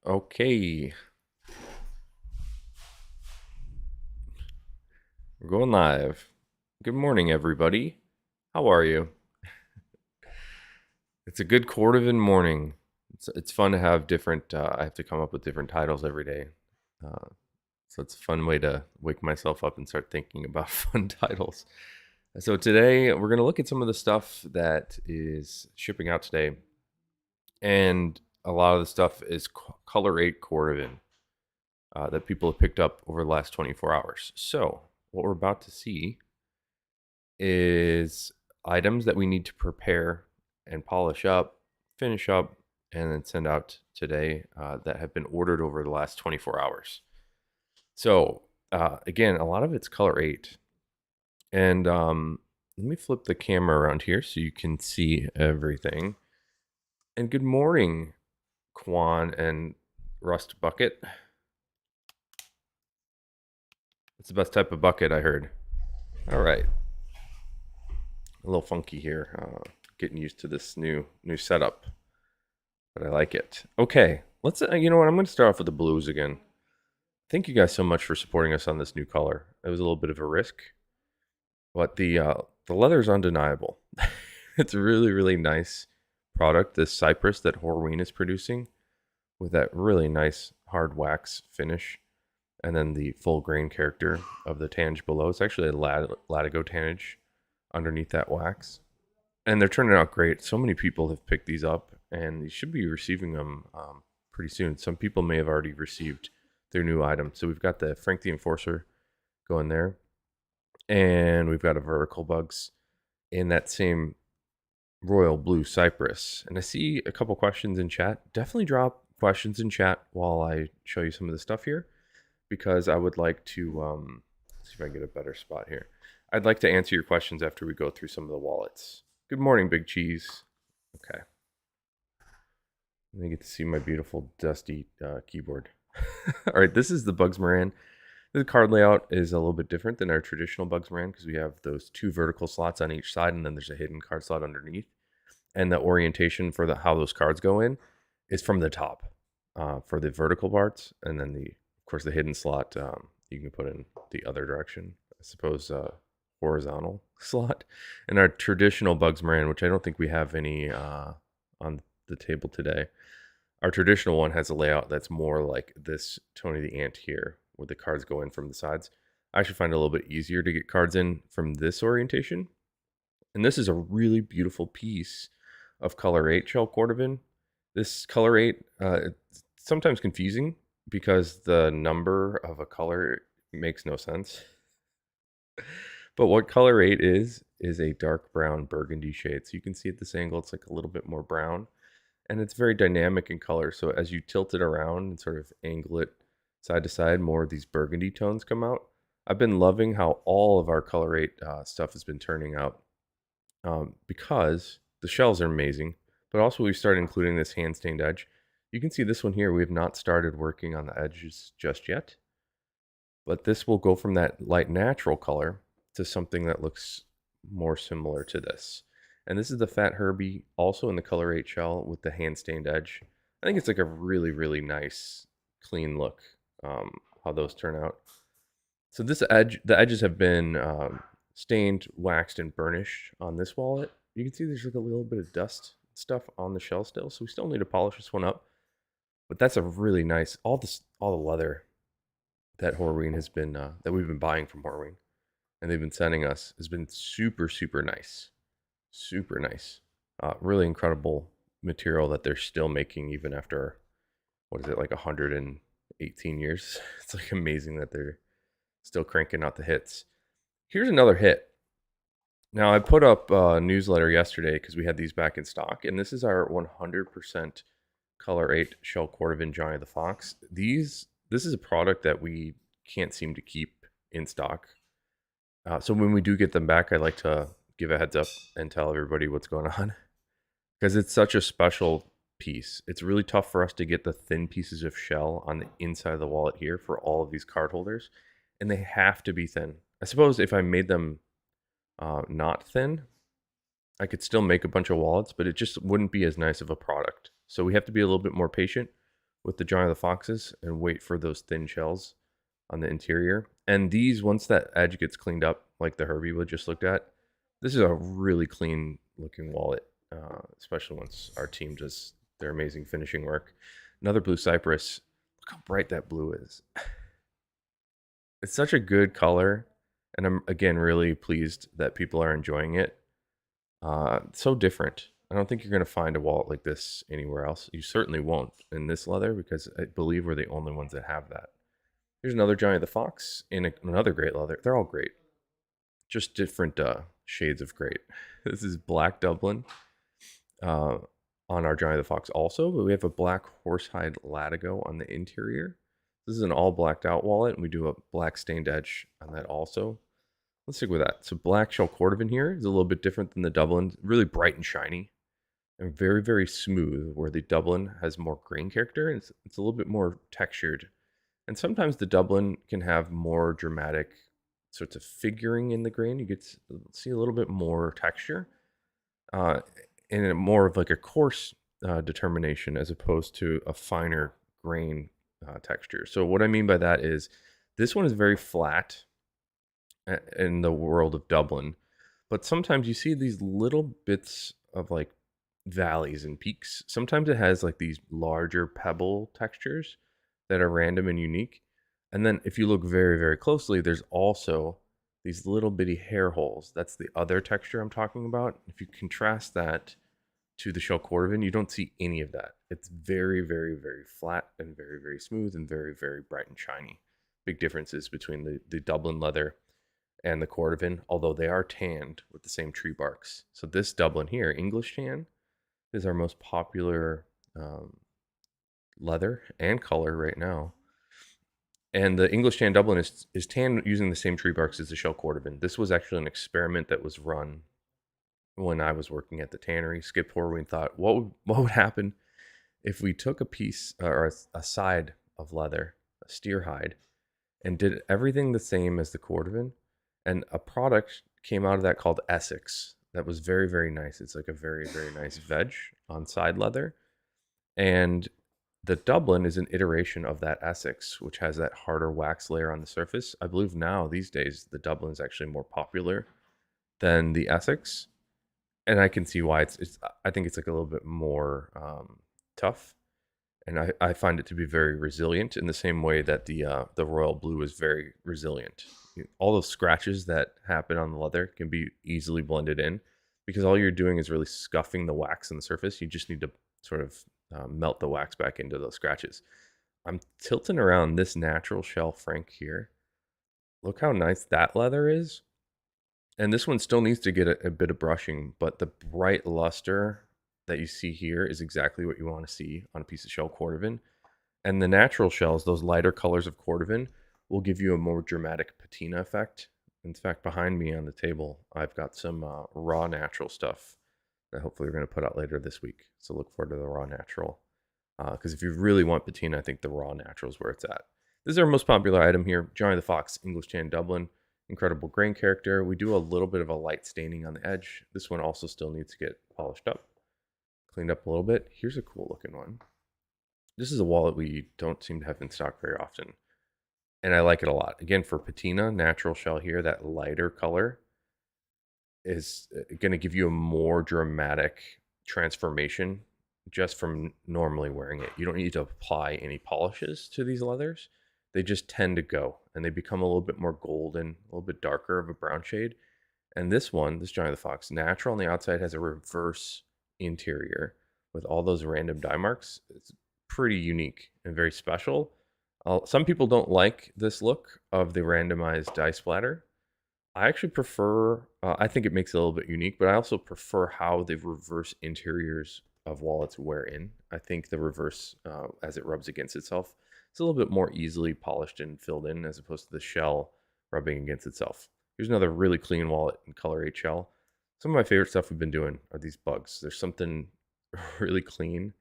Okay, we're going live. Good morning, everybody. How are you? It's a good cordovan morning. It's fun to have different. I have to come up with different titles every day, uh, so it's a fun way to wake myself up and start thinking about fun titles. So today we're going to look at some of the stuff that is shipping out today, and a lot of the stuff is color 8 cordovan that people have picked up over the last 24 hours. So what we're about to see is items that we need to prepare and polish up, finish up, and then send out today that have been ordered over the last 24 hours. So, again, a lot of it's color 8. And let me flip the camera around here so you can see everything. And good morning, Quan and Rust Bucket. It's the best type of bucket, I heard. All right. A little funky here. Getting used to this new setup, but I like it. Okay, let's. You know what? I'm going to start off with the blues again. Thank you guys so much for supporting us on this new color. It was a little bit of a risk, but the leather is undeniable. It's a really nice product. This cypress that Horween is producing, with that really nice hard wax finish, and then the full grain character of the tange below. It's actually a latigo tanage underneath that wax, and they're turning out great. So many people have picked these up, and you should be receiving them pretty soon. Some people may have already received their new item. So we've got the Frank the Enforcer going there, and we've got a vertical bugs in that same royal blue cypress. And I see a couple questions in chat. Definitely drop questions in chat while I show you some of the stuff here, because I would like to see if I can get a better spot here. I'd like to answer your questions after we go through some of the wallets. Good morning, Big Cheese. Okay. I get to see my beautiful dusty keyboard. All right, this is the Bugs Moran. The card layout is a little bit different than our traditional Bugs Moran because we have those two vertical slots on each side, and then there's a hidden card slot underneath. And the orientation for how those cards go in is from the top for the vertical parts, and then of course the hidden slot you can put in the other direction. I suppose horizontal slot. And our traditional Bugs Moran, which I don't think we have any on the table today. Our traditional one has a layout that's more like this Tony the Ant here, where the cards go in from the sides. I actually find it a little bit easier to get cards in from this orientation. And this is a really beautiful piece of color 8 shell cordovan. This color 8, it's sometimes confusing because the number of a color makes no sense. But what color 8 is a dark brown burgundy shade. So you can see at this angle, it's like a little bit more brown, and it's very dynamic in color. So as you tilt it around and sort of angle it side to side, more of these burgundy tones come out. I've been loving how all of our color 8 stuff has been turning out because the shells are amazing, but also we've started including this hand stained edge. You can see this one here. We have not started working on the edges just yet, but this will go from that light natural color to something that looks more similar to this. And this is the Fat Herbie, also in the color 8 shell with the hand stained edge. I think it's like a really nice, clean look, how those turn out. So the edges have been stained, waxed, and burnished on this wallet. You can see there's like a little bit of dust stuff on the shell still, so we still need to polish this one up. But that's a really nice, all the leather that Horween has been, that we've been buying from Horween, and they've been sending us, has been super nice. Super nice. Really incredible material that they're still making even after, what is it, like 118 years? It's like amazing that they're still cranking out the hits. Here's another hit. Now, I put up a newsletter yesterday because we had these back in stock, and this is our 100% color 8 shell cordovan Johnny the Fox. This is a product that we can't seem to keep in stock. So when we do get them back, I like to give a heads up and tell everybody what's going on because it's such a special piece. It's really tough for us to get the thin pieces of shell on the inside of the wallet here for all of these card holders, and they have to be thin. I suppose if I made them not thin, I could still make a bunch of wallets, but it just wouldn't be as nice of a product. So we have to be a little bit more patient with the Johnny of the Foxes and wait for those thin shells on the interior. And these, once that edge gets cleaned up, like the Herbie we just looked at, this is a really clean looking wallet, especially once our team does their amazing finishing work. Another blue cypress. Look how bright that blue is. It's such a good color, and I'm again really pleased that people are enjoying it. So different. I don't think you're going to find a wallet like this anywhere else. You certainly won't in this leather because I believe we're the only ones that have that. Here's another Johnny the Fox in another great leather. They're all great, just different shades of great. This is black Dublin on our Johnny the Fox also, but we have a black horsehide latigo on the interior. This is an all blacked out wallet, and we do a black stained edge on that also. Let's stick with that. So black shell cordovan here is a little bit different than the Dublin, really bright and shiny and very, very smooth, where the Dublin has more grain character and it's a little bit more textured. And sometimes the Dublin can have more dramatic sorts of figuring in the grain. You get to see a little bit more texture uh, and more of like a coarse determination as opposed to a finer grain texture. So what I mean by that is this one is very flat in the world of Dublin, but sometimes you see these little bits of like valleys and peaks. Sometimes it has like these larger pebble textures that are random and unique. And then if you look very, very closely, there's also these little bitty hair holes. That's the other texture I'm talking about. If you contrast that to the shell cordovan, you don't see any of that. It's very, very, very flat and very, very smooth and very, very bright and shiny. Big differences between the Dublin leather and the cordovan, although they are tanned with the same tree barks. So this Dublin here, English tan, is our most popular leather and color right now. And the English tan Dublin is tan using the same tree barks as the shell cordovan. This was actually an experiment that was run when I was working at the tannery. Skip forward, we thought, what would happen if we took a piece or a side of leather, a steer hide, and did everything the same as the cordovan, and a product came out of that called Essex that was very, very nice. It's like a very, very nice veg on side leather. And the Dublin is an iteration of that Essex, which has that harder wax layer on the surface. I believe now, these days, the Dublin is actually more popular than the Essex. And I can see why it's I think it's like a little bit more tough. And I find it to be very resilient in the same way that the royal blue is very resilient. All those scratches that happen on the leather can be easily blended in because all you're doing is really scuffing the wax on the surface. You just need to sort of melt the wax back into those scratches. I'm tilting around this natural shell frank here. Look how nice that leather is. And this one still needs to get a bit of brushing, but the bright luster that you see here is exactly what you want to see on a piece of shell cordovan. And the natural shells, those lighter colors of cordovan, will give you a more dramatic patina effect. In fact, behind me on the table, I've got some raw natural stuff that hopefully we're going to put out later this week. So look forward to the raw natural. Because if you really want patina, I think the raw natural is where it's at. This is our most popular item here, Johnny the Fox English Tan Dublin. Incredible grain character. We do a little bit of a light staining on the edge. This one also still needs to get polished up, cleaned up a little bit. Here's a cool looking one. This is a wallet we don't seem to have in stock very often, and I like it a lot. Again, for patina, natural shell here, that lighter color is going to give you a more dramatic transformation just from normally wearing it. You don't need to apply any polishes to these leathers. They just tend to go and they become a little bit more golden, a little bit darker of a brown shade. And this one, this Johnny the Fox, natural on the outside, has a reverse interior with all those random dye marks. It's pretty unique and very special. Some people don't like this look of the randomized dye splatter. I actually prefer, I think it makes it a little bit unique, but I also prefer how the reverse interiors of wallets wear in. I think the reverse, as it rubs against itself, it's a little bit more easily polished and filled in as opposed to the shell rubbing against itself. Here's another really clean wallet in color 8 shell. Some of my favorite stuff we've been doing are these bugs. There's something really clean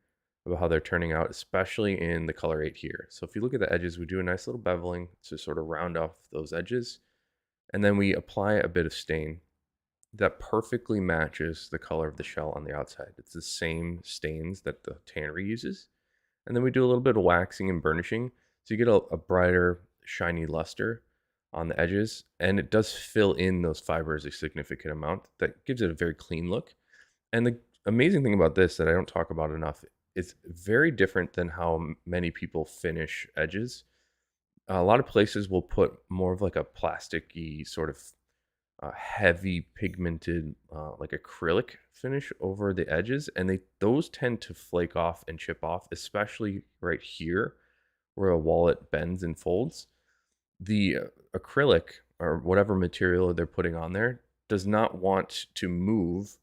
about how they're turning out, especially in the color 8 here. So if you look at the edges, we do a nice little beveling to sort of round off those edges. And then we apply a bit of stain. that perfectly matches the color of the shell on the outside. It's the same stains that the tannery uses. And then we do a little bit of waxing and burnishing. So you get a brighter, shiny luster on the edges. And it does fill in those fibers a significant amount. That gives it a very clean look. And the amazing thing about this that I don't talk about enough, it's very different than how many people finish edges. A lot of places will put more of like a plasticky sort of heavy pigmented like acrylic finish over the edges, and those tend to flake off and chip off, especially right here where a wallet bends and folds. The acrylic or whatever material they're putting on there does not want to move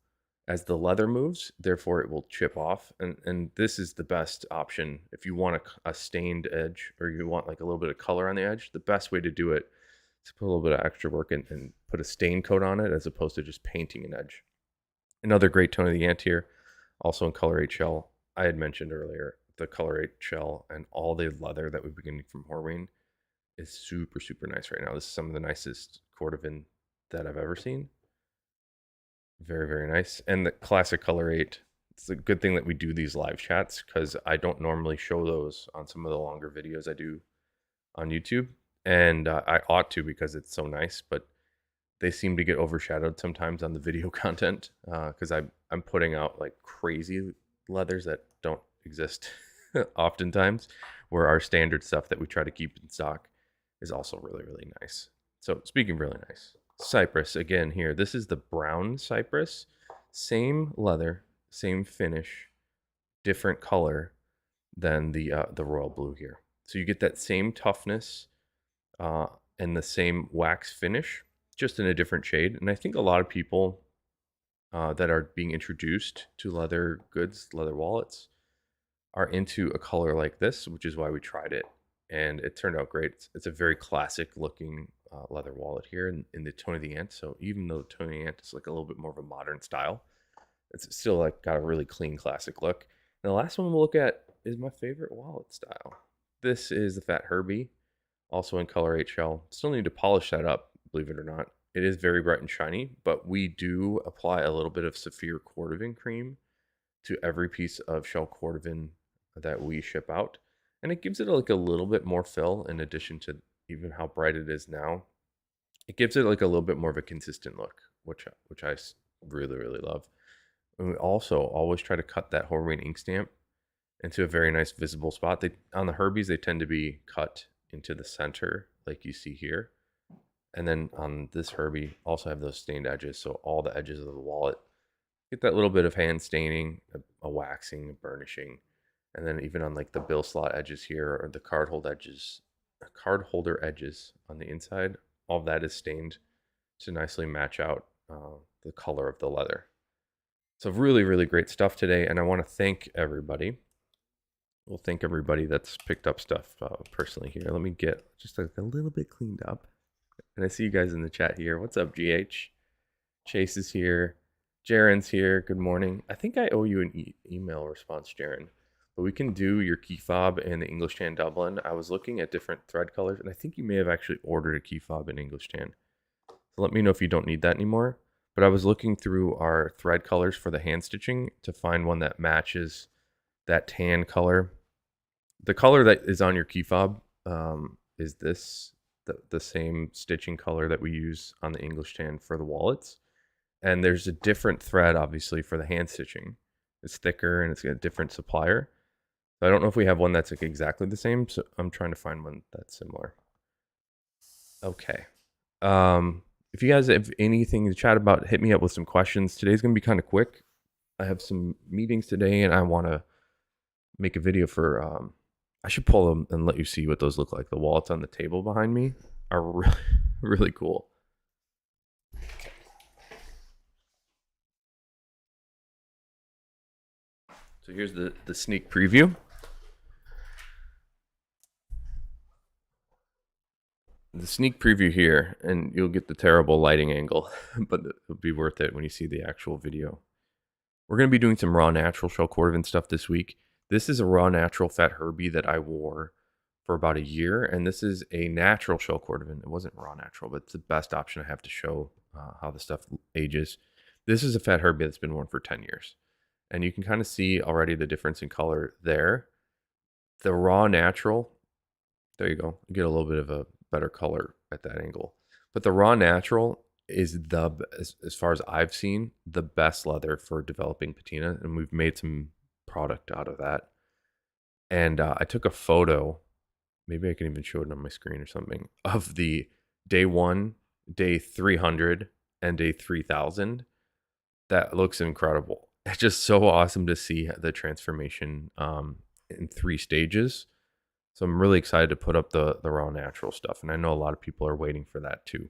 as the leather moves, therefore it will chip off. And this is the best option if you want a stained edge, or you want like a little bit of color on the edge. The best way to do it is to put a little bit of extra work and put a stain coat on it, as opposed to just painting an edge. Another great tone of the ant here, also in color 8 shell. I had mentioned earlier the color 8 shell and all the leather that we've been getting from Horween is super, super nice right now. This is some of the nicest cordovan that I've ever seen. Very, very nice. And the classic color 8, it's a good thing that we do these live chats, because I don't normally show those on some of the longer videos I do on YouTube. And I ought to, because it's so nice, but they seem to get overshadowed sometimes on the video content, because I'm putting out like crazy leathers that don't exist oftentimes, where our standard stuff that we try to keep in stock is also really, really nice. So speaking of really nice, cypress again here. This is the brown cypress. Same leather, same finish, different color than the royal blue here. So you get that same toughness and the same wax finish, just in a different shade. And I think a lot of people that are being introduced to leather goods, leather wallets, are into a color like this, which is why we tried it. And it turned out great. It's a very classic looking leather wallet here in the tone of the ant. So even though tone of the ant is like a little bit more of a modern style, it's still like got a really clean classic look. And the last one we'll look at is my favorite wallet style. This is the Fat Herbie, also in color 8 shell. Still need to polish that up, believe it or not. It is very bright and shiny, but we do apply a little bit of Saphir cordovan cream to every piece of shell cordovan that we ship out. And it gives it like a little bit more fill, in addition to even how bright it is now. It gives it like a little bit more of a consistent look, which I really, really love. And we also always try to cut that Horween ink stamp into a very nice visible spot. On the Herbies, they tend to be cut into the center, like you see here. And then on this Herbie, also have those stained edges. So all the edges of the wallet get that little bit of hand staining, a waxing, a burnishing. And then even on like the bill slot edges here, or the card holder edges on the inside, all of that is stained to nicely match out the color of the leather. So really, really great stuff today. And I want to thank everybody. We'll thank everybody that's picked up stuff personally here. Let me get just like a little bit cleaned up. And I see you guys in the chat here. What's up, GH? Chase is here. Jaren's here. Good morning. I think I owe you an email response, Jaren. But we can do your key fob and the English tan Dublin. I was looking at different thread colors, and I think you may have actually ordered a key fob in English tan. So let me know if you don't need that anymore. But I was looking through our thread colors for the hand stitching to find one that matches that tan color. The color that is on your key fob is this, the same stitching color that we use on the English tan for the wallets. And there's a different thread, obviously, for the hand stitching. It's thicker and it's got a different supplier. I don't know if we have one that's like exactly the same, so I'm trying to find one that's similar. Okay. If you guys have anything to chat about, hit me up with some questions. Today's going to be kind of quick. I have some meetings today, and I want to make a video for... I should pull them and let you see what those look like. The wallets on the table behind me are really, really cool. So here's the sneak preview. The sneak preview here, and you'll get the terrible lighting angle, but it'll be worth it when you see the actual video. We're going to be doing some raw natural shell cordovan stuff this week. This is a raw natural Fat Herbie that I wore for about a year, and this is a natural shell cordovan. It wasn't raw natural, but it's the best option I have to show how the stuff ages. This is a fat Herbie that's been worn for 10 years. And you can kind of see already the difference in color there. The raw natural, there you go. You get a little bit of a better color at that angle. But the raw natural is as far as I've seen, the best leather for developing patina. And we've made some product out of that. And I took a photo, maybe I can even show it on my screen or something, of the day 1, day 300, and day 3000. That looks incredible. It's just so awesome to see the transformation in 3 stages. So I'm really excited to put up the raw natural stuff. And I know a lot of people are waiting for that too.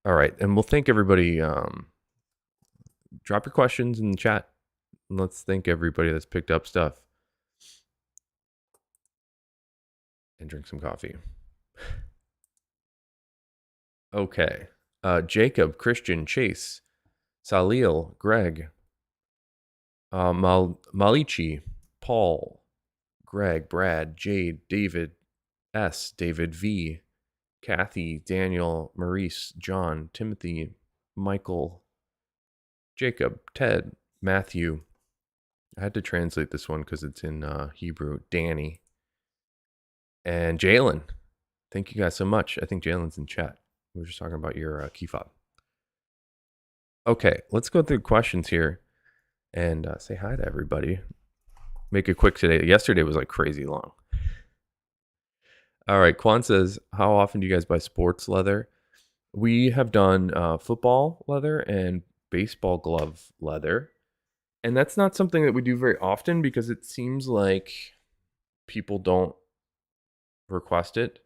All right. And we'll thank everybody. Drop your questions in the chat. And let's thank everybody that's picked up stuff. And drink some coffee. Okay. Jacob, Christian, Chase, Salil, Greg, Malichi, Paul, Greg, Brad, Jade, David S, David V, Kathy, Daniel, Maurice, John, Timothy, Michael, Jacob, Ted, Matthew. I had to translate this one because it's in Hebrew. Danny, and Jalen. Thank you guys so much. I think Jalen's in chat. We were just talking about your key fob. Okay, let's go through questions here and say hi to everybody. Make it quick today. Yesterday was like crazy long. All right, Quan says, how often do you guys buy sports leather? We have done football leather and baseball glove leather. And that's not something that we do very often because it seems like people don't request it.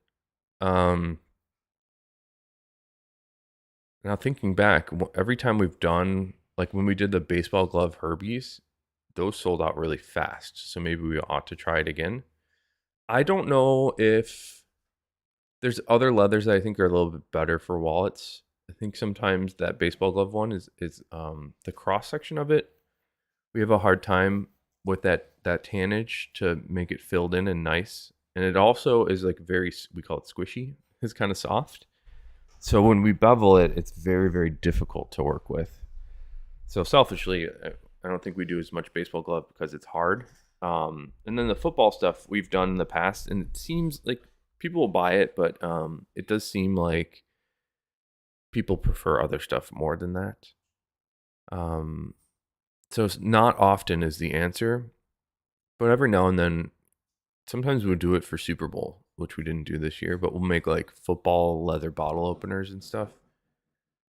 Now thinking back, every time we've done, like when we did the baseball glove Herbies, those sold out really fast. So maybe we ought to try it again. I don't know if there's other leathers that I think are a little bit better for wallets. I think sometimes that baseball glove one is the cross section of it. We have a hard time with that tannage to make it filled in and nice. And it also is like we call it squishy. It's kind of soft. So when we bevel it, it's very, very difficult to work with. So selfishly, I don't think we do as much baseball glove because it's hard. And then the football stuff we've done in the past, and it seems like people will buy it, but it does seem like people prefer other stuff more than that. So not often is the answer, but every now and then, sometimes we'll do it for Super Bowl, which we didn't do this year, but we'll make like football leather bottle openers and stuff.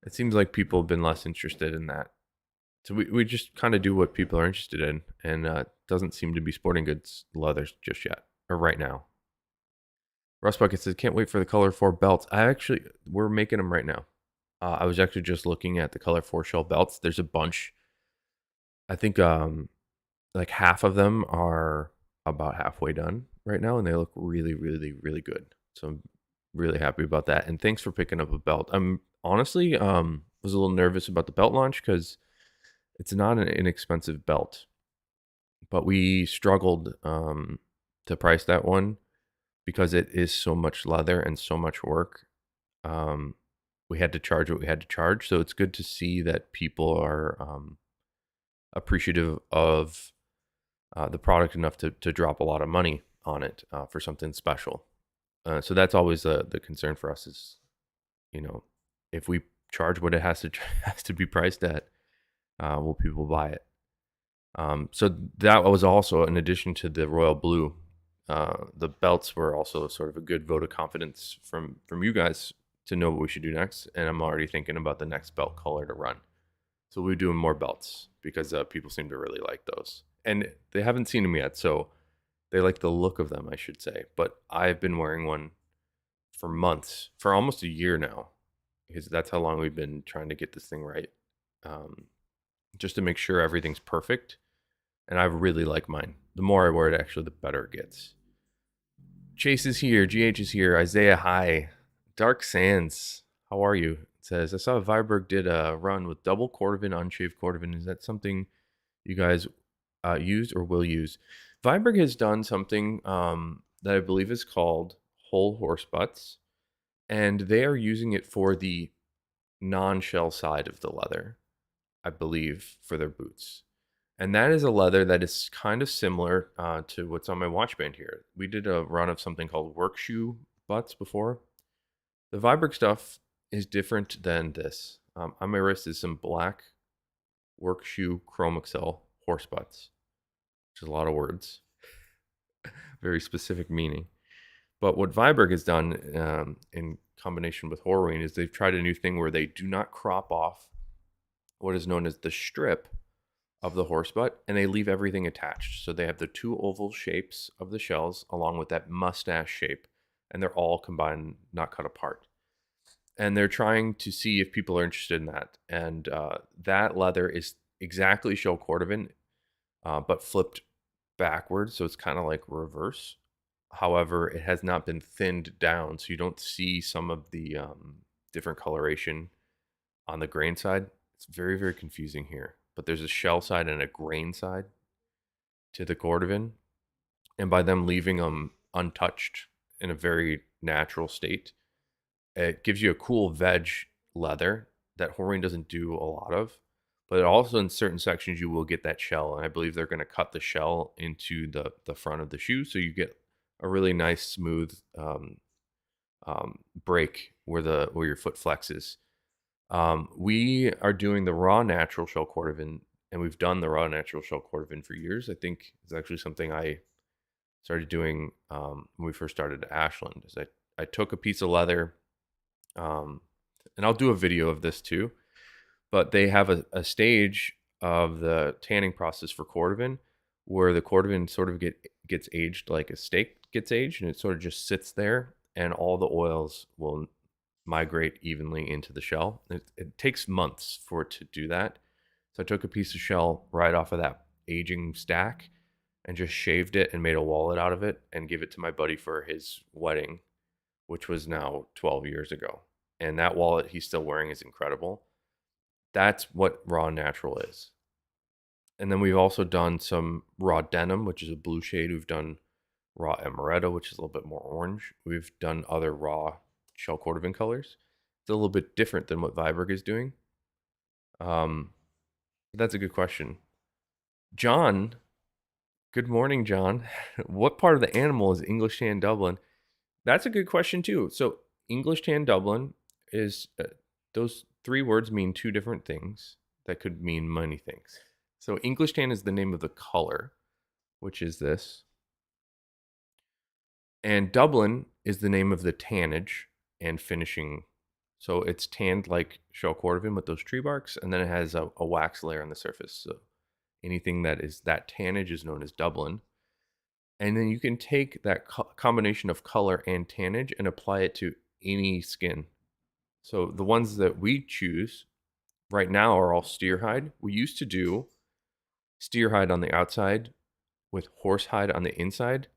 It seems like people have been less interested in that. So we just kind of do what people are interested in, and doesn't seem to be sporting goods leathers just yet, or right now. Russ Bucket says, can't wait for the Color 4 belts. We're making them right now. I was actually just looking at the Color 4 shell belts. There's a bunch. I think like half of them are about halfway done right now, and they look really, really, really good. So I'm really happy about that. And thanks for picking up a belt. I'm honestly was a little nervous about the belt launch because it's not an inexpensive belt, but we struggled to price that one because it is so much leather and so much work. We had to charge what we had to charge. So it's good to see that people are appreciative of the product enough to drop a lot of money on it for something special. So that's always the concern for us is, if we charge what it has to be priced at, will people buy it? So that was also in addition to the royal blue. The belts were also sort of a good vote of confidence from you guys to know what we should do next. And I'm already thinking about the next belt color to run. So we're doing more belts because people seem to really like those. And they haven't seen them yet, so they like the look of them, I should say. But I've been wearing one for months, for almost a year now, because that's how long we've been trying to get this thing right, just to make sure everything's perfect. And I really like mine. The more I wear it, actually, the better it gets. Chase is here. GH is here. Isaiah, hi. Dark Sands, how are you? It says, I saw Viberg did a run with double cordovan, unshaved cordovan. Is that something you guys used or will use? Viberg has done something that I believe is called whole horse butts, and they are using it for the non-shell side of the leather, I believe, for their boots. And that is a leather that is kind of similar to what's on my watch band here. We did a run of something called work shoe butts before. The Viberg stuff is different than this. On my wrist is some black work shoe chrome excel horse butts, which is a lot of words, very specific meaning. But what Viberg has done in combination with Horween is they've tried a new thing where they do not crop off what is known as the strip of the horse butt, and they leave everything attached. So they have the two oval shapes of the shells along with that mustache shape, and they're all combined, not cut apart. And they're trying to see if people are interested in that. And that leather is exactly shell cordovan, but flipped backwards, so it's kind of like reverse. However, it has not been thinned down, so you don't see some of the different coloration on the grain side. It's very, very confusing here. But there's a shell side and a grain side to the cordovan. And by them leaving them untouched in a very natural state, it gives you a cool veg leather that Horween doesn't do a lot of. But also in certain sections, you will get that shell. And I believe they're going to cut the shell into the front of the shoe. So you get a really nice, smooth break where your foot flexes. We are doing the raw natural shell cordovan, and we've done the raw natural shell cordovan for years. I think it's actually something I started doing when we first started at Ashland. Is I took a piece of leather, and I'll do a video of this too, but they have a stage of the tanning process for cordovan where the cordovan sort of gets aged like a steak gets aged, and it sort of just sits there, and all the oils will migrate evenly into the shell. It takes months for it to do that. So I took a piece of shell right off of that aging stack and just shaved it and made a wallet out of it and gave it to my buddy for his wedding, which was now 12 years ago. And that wallet he's still wearing is incredible. That's what raw natural is. And then we've also done some raw denim, which is a blue shade. We've done raw amaretto, which is a little bit more orange. We've done other raw shell cordovan colors. It's a little bit different than what Viberg is doing. That's a good question. John, good morning, John. What part of the animal is English tan Dublin? That's a good question too. So English tan Dublin is those three words mean two different things that could mean many things. So English tan is the name of the color, which is this. And Dublin is the name of the tannage and finishing. So it's tanned like shell cordovan with those tree barks, and then it has a wax layer on the surface. So anything that is that tannage is known as Dublin. And then you can take that combination of color and tannage and apply it to any skin. So the ones that we choose right now are all steer hide. We used to do steer hide on the outside with horse hide on the inside.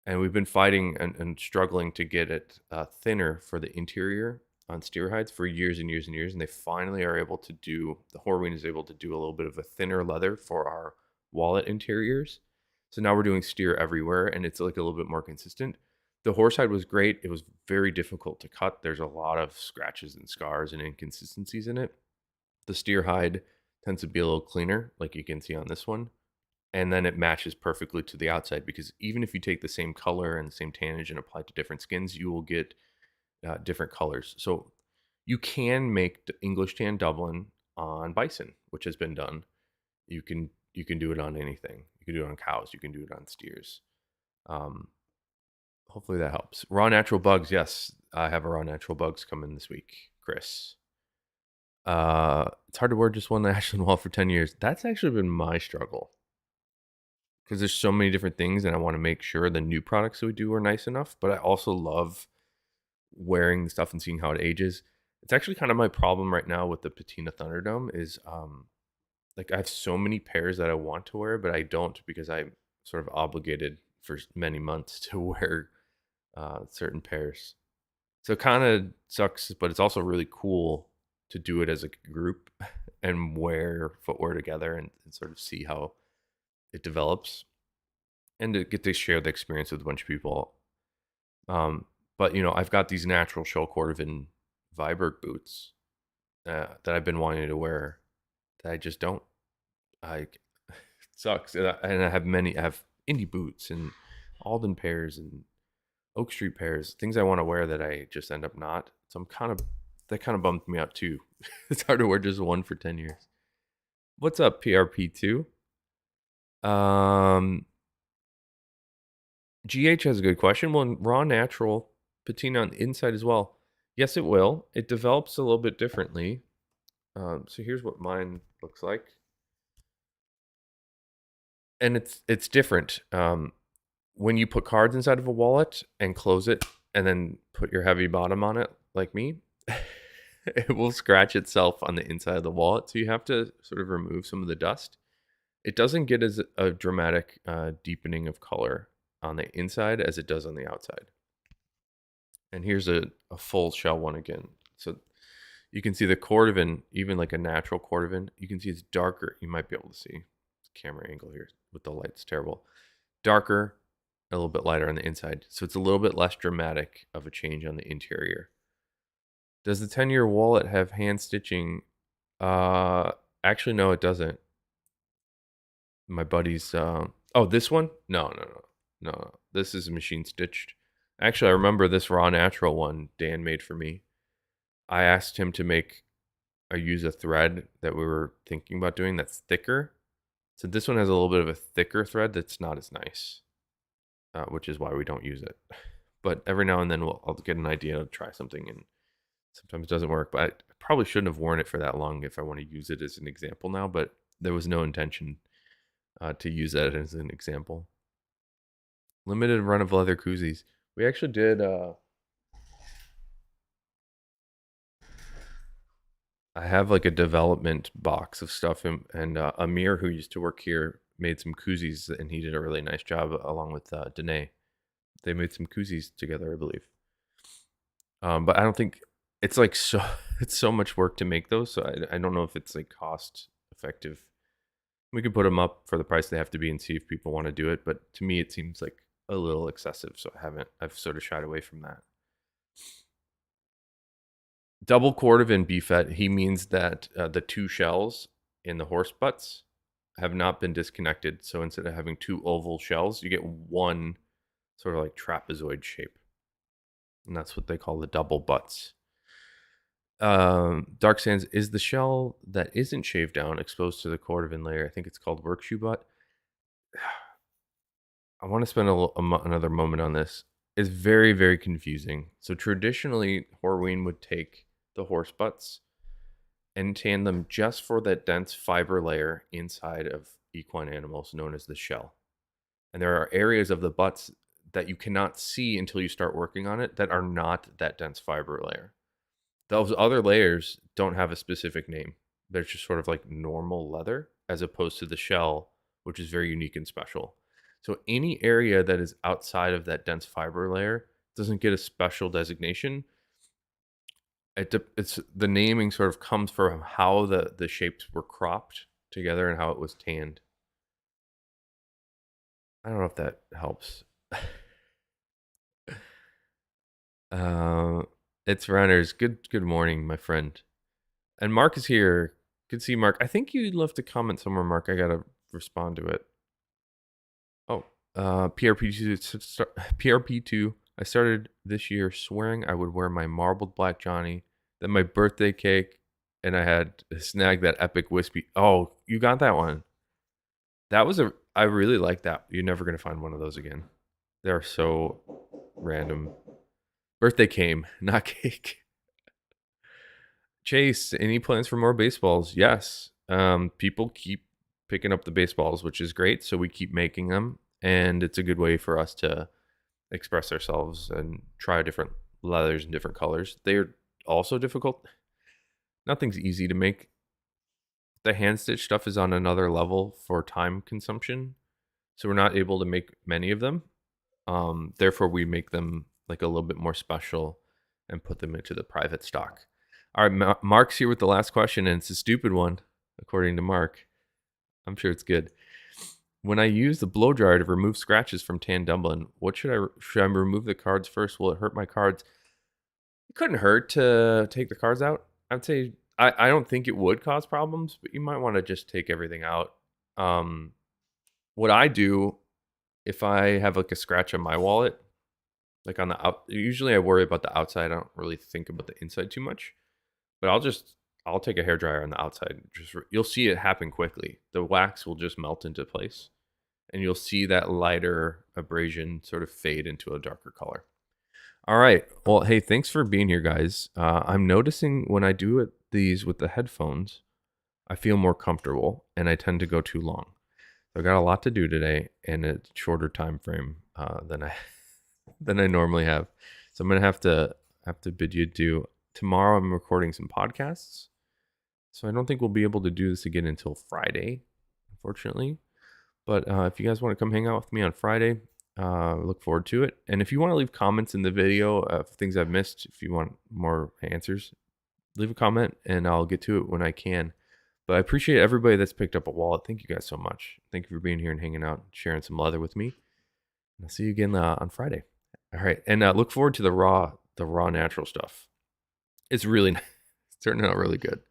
And we've been fighting and struggling to get it thinner for the interior on steer hides for years and years and years. And they finally are able to do, the Horween is able to do a little bit of a thinner leather for our wallet interiors. So now we're doing steer everywhere, and it's like a little bit more consistent. The horse hide was great. It was very difficult to cut. There's a lot of scratches and scars and inconsistencies in it. The steer hide tends to be a little cleaner, like you can see on this one. And then it matches perfectly to the outside, because even if you take the same color and the same tannage and apply it to different skins, you will get different colors. So you can make the English tan Dublin on bison, which has been done. You can do it on anything. You can do it on cows. You can do it on steers. Hopefully that helps. Raw natural bugs. Yes, I have a raw natural bugs coming this week, Chris. It's hard to wear just one Ashland wall for 10 years. That's actually been my struggle, because there's so many different things, and I want to make sure the new products that we do are nice enough. But I also love wearing the stuff and seeing how it ages. It's actually kind of my problem right now with the Patina Thunderdome is like I have so many pairs that I want to wear, but I don't, because I'm sort of obligated for many months to wear certain pairs. So it kind of sucks, but it's also really cool to do it as a group and wear footwear together and sort of see how it develops, and to get to share the experience with a bunch of people. But I've got these natural shell cordovan Viberg boots that I've been wanting to wear that I just don't. I it sucks. And I have many. I have indie boots and Alden pairs and Oak Street pairs, things I want to wear that I just end up not. So I'm kind of that kind of bummed me out too. It's hard to wear just one for 10 years. What's up, PRP2? Um, GH has a good question. Will raw natural patina on the inside as well? Yes, it will. It develops a little bit differently. So here's what mine looks like, and it's different. When you put cards inside of a wallet and close it, and then put your heavy bottom on it, like me, it will scratch itself on the inside of the wallet. So you have to sort of remove some of the dust. It doesn't get as a dramatic deepening of color on the inside as it does on the outside. And here's a full shell one again. So you can see the cordovan, even like a natural cordovan, you can see it's darker. You might be able to see camera angle here with the light's terrible. Darker, a little bit lighter on the inside. So it's a little bit less dramatic of a change on the interior. Does the 10-year wallet have hand stitching? Actually, no, it doesn't. My buddy's, oh, this one? No. This is machine stitched. Actually, I remember this raw natural one Dan made for me. I asked him to use a thread that we were thinking about doing that's thicker. So this one has a little bit of a thicker thread that's not as nice, which is why we don't use it. But every now and then I'll get an idea to try something, and sometimes it doesn't work. But I probably shouldn't have worn it for that long if I want to use it as an example now, but there was no intention to use that as an example. Limited run of leather koozies. We actually did. I have like a development box of stuff, and Amir, who used to work here, made some koozies, and he did a really nice job along with Danae. They made some koozies together, I believe. But I don't think it's like so. It's so much work to make those, so I don't know if it's like cost effective. We could put them up for the price they have to be and see if people want to do it. But to me, it seems like a little excessive, so I've sort of shied away from that. Double cordovan beefette, he means that the two shells in the horse butts have not been disconnected. So instead of having two oval shells, you get one sort of like trapezoid shape. And that's what they call the double butts. Dark Sands, is the shell that isn't shaved down exposed to the cordovan layer? I think it's called workshoe butt. I want to spend another moment on this. It's very, very confusing. So traditionally, Horween would take the horse butts and tan them just for that dense fiber layer inside of equine animals known as the shell. And there are areas of the butts that you cannot see until you start working on it that are not that dense fiber layer. Those other layers don't have a specific name. They're just sort of like normal leather, as opposed to the shell, which is very unique and special. So any area that is outside of that dense fiber layer doesn't get a special designation. It's the naming sort of comes from how the shapes were cropped together and how it was tanned. I don't know if that helps. It's runners. Good morning, my friend. And Mark is here. Good to see Mark. I think you left a comment somewhere, Mark. I gotta respond to it. Oh, PRP2. I started this year swearing I would wear my marbled black Johnny, then my birthday cake, and I had snagged that epic wispy. Oh, you got that one. I really like that. You're never gonna find one of those again. They're so random. Birthday came, not cake. Chase, any plans for more baseballs? Yes. People keep picking up the baseballs, which is great. So we keep making them, and it's a good way for us to express ourselves and try different leathers and different colors. They're also difficult. Nothing's easy to make. The hand stitch stuff is on another level for time consumption, so we're not able to make many of them. Therefore, we make them like a little bit more special and put them into the private stock. All right, Mark's here with the last question, and it's a stupid one, according to Mark. I'm sure it's good. When I use the blow dryer to remove scratches from tan Dublin, should I remove the cards first? Will it hurt my cards? It couldn't hurt to take the cards out. I'd say I don't think it would cause problems, but you might want to just take everything out. Um, what I do if I have like a scratch on my wallet, like on the out, usually I worry about the outside. I don't really think about the inside too much. But I'll take a hair dryer on the outside. You'll see it happen quickly. The wax will just melt into place, and you'll see that lighter abrasion sort of fade into a darker color. All right. Well, hey, thanks for being here, guys. I'm noticing when I do these with the headphones, I feel more comfortable, and I tend to go too long. So I got a lot to do today in a shorter time frame than I than I normally have. So I'm gonna have to bid you adieu. Tomorrow I'm recording some podcasts, so I don't think we'll be able to do this again until Friday, unfortunately. But if you guys want to come hang out with me on Friday, look forward to it. And if you want to leave comments in the video of things I've missed, if you want more answers, leave a comment and I'll get to it when I can. But I appreciate everybody that's picked up a wallet. Thank you guys so much. Thank you for being here and hanging out, sharing some leather with me. And I'll see you again on Friday. All right, and look forward to the raw natural stuff. It's really it's turning out really good.